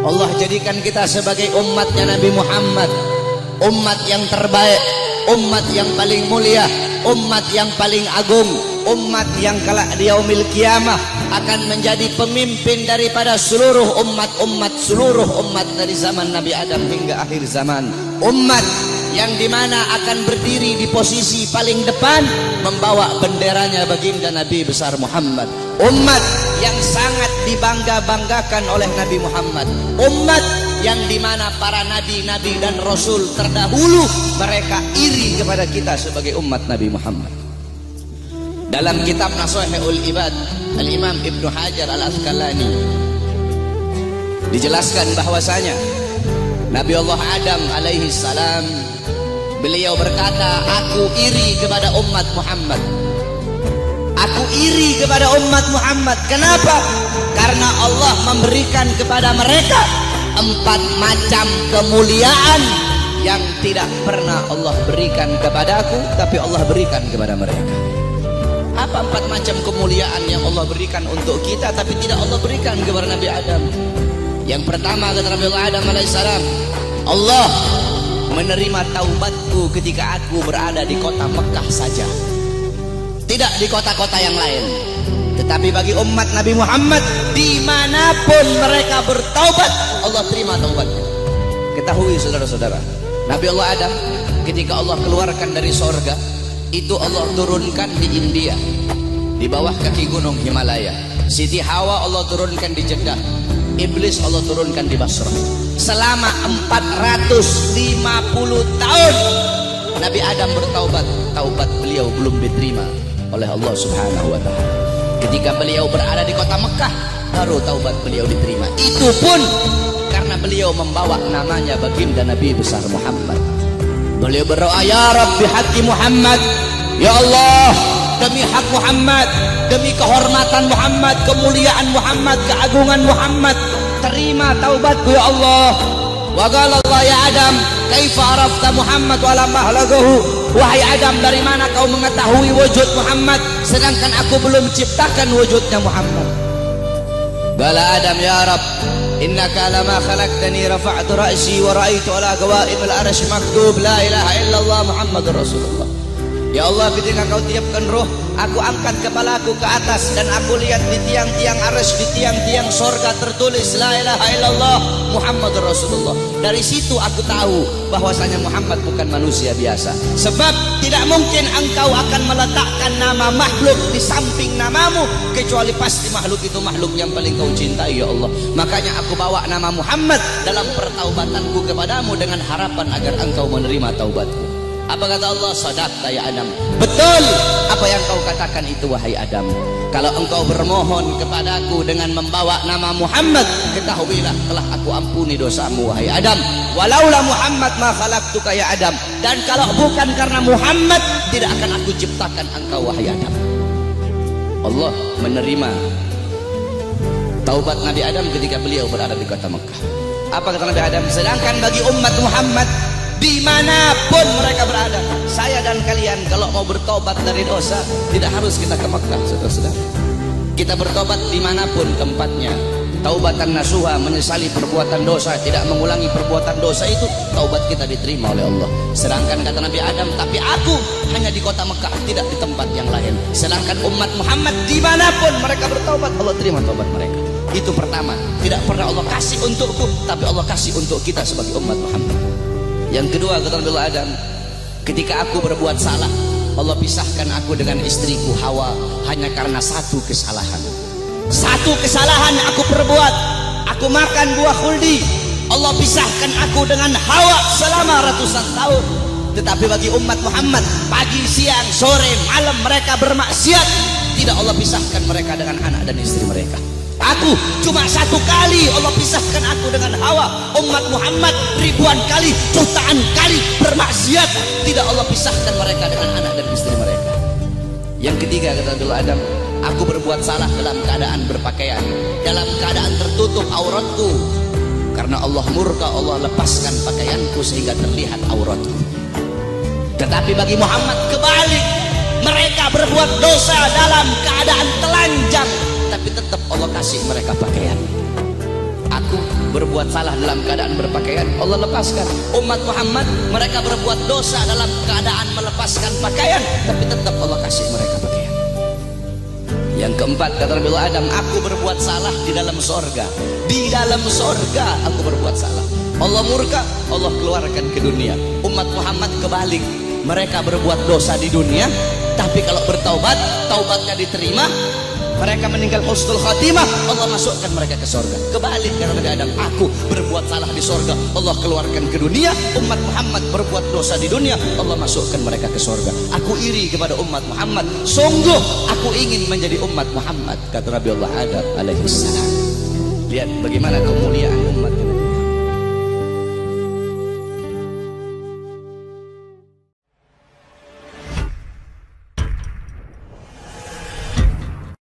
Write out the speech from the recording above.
Allah jadikan kita sebagai umatnya Nabi Muhammad, umat yang terbaik, umat yang paling mulia, umat yang paling agung, umat yang kelak di yaumil kiamah akan menjadi pemimpin daripada seluruh seluruh umat dari zaman Nabi Adam hingga akhir zaman. Umat yang dimana akan berdiri di posisi paling depan membawa benderanya baginda Nabi besar Muhammad. Umat yang sangat dibangga-banggakan oleh Nabi Muhammad. Umat yang dimana para nabi-nabi dan rasul terdahulu mereka iri kepada kita sebagai umat Nabi Muhammad. Dalam kitab Nashihul Ibad, Al-Imam Ibnu Hajar Al-Asqalani dijelaskan bahwasanya Nabi Allah Adam alaihi salam beliau berkata, aku iri kepada umat Muhammad. Aku iri kepada umat Muhammad. Kenapa? Karena Allah memberikan kepada mereka 4 macam kemuliaan yang tidak pernah Allah berikan kepadaku, tapi Allah berikan kepada mereka. Apa 4 macam kemuliaan yang Allah berikan untuk kita tapi tidak Allah berikan kepada Nabi Adam? Yang pertama kata Nabi Adam alaihissalam, Allah menerima taubatku ketika aku berada di kota Mekah saja, tidak di kota-kota yang lain. Tetapi bagi umat Nabi Muhammad dimanapun mereka bertaubat, Allah terima taubatnya. Ketahui saudara-saudara, Nabi Allah Adam ketika Allah keluarkan dari sorga itu Allah turunkan di India, di bawah kaki gunung Himalaya. Siti Hawa Allah turunkan di Jeddah, Iblis Allah turunkan di Basrah. Selama 450 tahun Nabi Adam bertaubat, taubat beliau belum diterima oleh Allah Subhanahu wa taala. Ketika beliau berada di kota Mekah baru taubat beliau diterima. Itu pun karena beliau membawa namanya baginda Nabi besar Muhammad. Beliau berdoa, ya Rabbi haqqi Muhammad, ya Allah demi hak Muhammad, demi kehormatan Muhammad, kemuliaan Muhammad, keagungan Muhammad, terima taubatku ya Allah. Wa qala Allah ya Adam, kaifa arafta Muhammad wa lam ahlagahu? Wahai Adam, dari mana kau mengetahui wujud Muhammad sedangkan aku belum ciptakan wujudnya Muhammad? Qala Adam, ya Rabb, innaka lama khalaqtani rafa'tu ra'si wa ra'aitu ala qawaimil arsy maktub la ilaha illallah Muhammadur Rasulullah. Ya Allah, ketika kau tiupkan roh, aku angkat kepalaku ke atas dan aku lihat di tiang-tiang arsy, di tiang-tiang sorga tertulis la ilaha illallah Muhammadur Rasulullah. Dari situ aku tahu bahwasanya Muhammad bukan manusia biasa. Sebab tidak mungkin engkau akan meletakkan nama makhluk di samping namamu kecuali pasti makhluk itu makhluk yang paling kau cintai ya Allah. Makanya aku bawa nama Muhammad dalam pertaubatanku kepadamu dengan harapan agar engkau menerima taubatku. Apa kata Allah? Sadaqta ya Adam, betul apa yang kau katakan itu wahai Adam. Kalau engkau bermohon kepadaku dengan membawa nama Muhammad, ketahuilah telah aku ampuni dosamu wahai Adam. Walaula Muhammad ma khalaqtuka ya Adam, dan kalau bukan karena Muhammad tidak akan aku ciptakan engkau wahai Adam. Allah menerima taubat Nabi Adam ketika beliau berada di kota Mekah. Apa kata Nabi Adam? Sedangkan bagi umat Muhammad dimanapun mereka berada, saya dan kalian kalau mau bertobat dari dosa tidak harus kita ke Mekah, saudara-saudara. Kita bertobat dimanapun tempatnya. Taubatan nasuha, menyesali perbuatan dosa, tidak mengulangi perbuatan dosa, itu taubat kita diterima oleh Allah. Sedangkan kata Nabi Adam, tapi aku hanya di kota Mekah, tidak di tempat yang lain. Sedangkan umat Muhammad dimanapun mereka bertobat, Allah terima taubat mereka. Itu pertama, tidak pernah Allah kasih untukku, tapi Allah kasih untuk kita sebagai umat Muhammad. Yang kedua kata Nabi Adam, ketika aku berbuat salah, Allah pisahkan aku dengan istriku Hawa hanya karena satu kesalahan. Satu kesalahan aku perbuat, aku makan buah khuldi, Allah pisahkan aku dengan Hawa selama ratusan tahun. Tetapi bagi umat Muhammad, pagi, siang, sore, malam mereka bermaksiat, tidak Allah pisahkan mereka dengan anak dan istri mereka. Aku cuma satu kali Allah pisahkan aku dengan Hawa. Umat Muhammad ribuan kali, jutaan kali bermaksiat, tidak Allah pisahkan mereka dengan anak dan istri mereka. Yang ketiga kata Nabi Adam, aku berbuat salah dalam keadaan berpakaian, dalam keadaan tertutup auratku. Karena Allah murka, Allah lepaskan pakaianku sehingga terlihat auratku. Tetapi bagi Muhammad kebalik, mereka berbuat dosa dalam keadaan telanjang, tapi tetap Allah kasih mereka pakaian. Aku berbuat salah dalam keadaan berpakaian, Allah lepaskan. Umat Muhammad, mereka berbuat dosa dalam keadaan melepaskan pakaian, tapi tetap Allah kasih mereka pakaian. Yang keempat, kata Nabi Adam, aku berbuat salah di dalam sorga. Di dalam sorga aku berbuat salah. Allah murka, Allah keluarkan ke dunia. Umat Muhammad kebalik, mereka berbuat dosa di dunia, tapi kalau bertaubat, taubatnya diterima, mereka meninggal husnul khatimah, Allah masukkan mereka ke sorga. Kebalik karena Nabi Adam, aku berbuat salah di sorga, Allah keluarkan ke dunia. Umat Muhammad berbuat dosa di dunia, Allah masukkan mereka ke sorga. Aku iri kepada umat Muhammad, sungguh aku ingin menjadi umat Muhammad, kata Nabi Allah Adam alaihissalam. Lihat bagaimana kemuliaan umat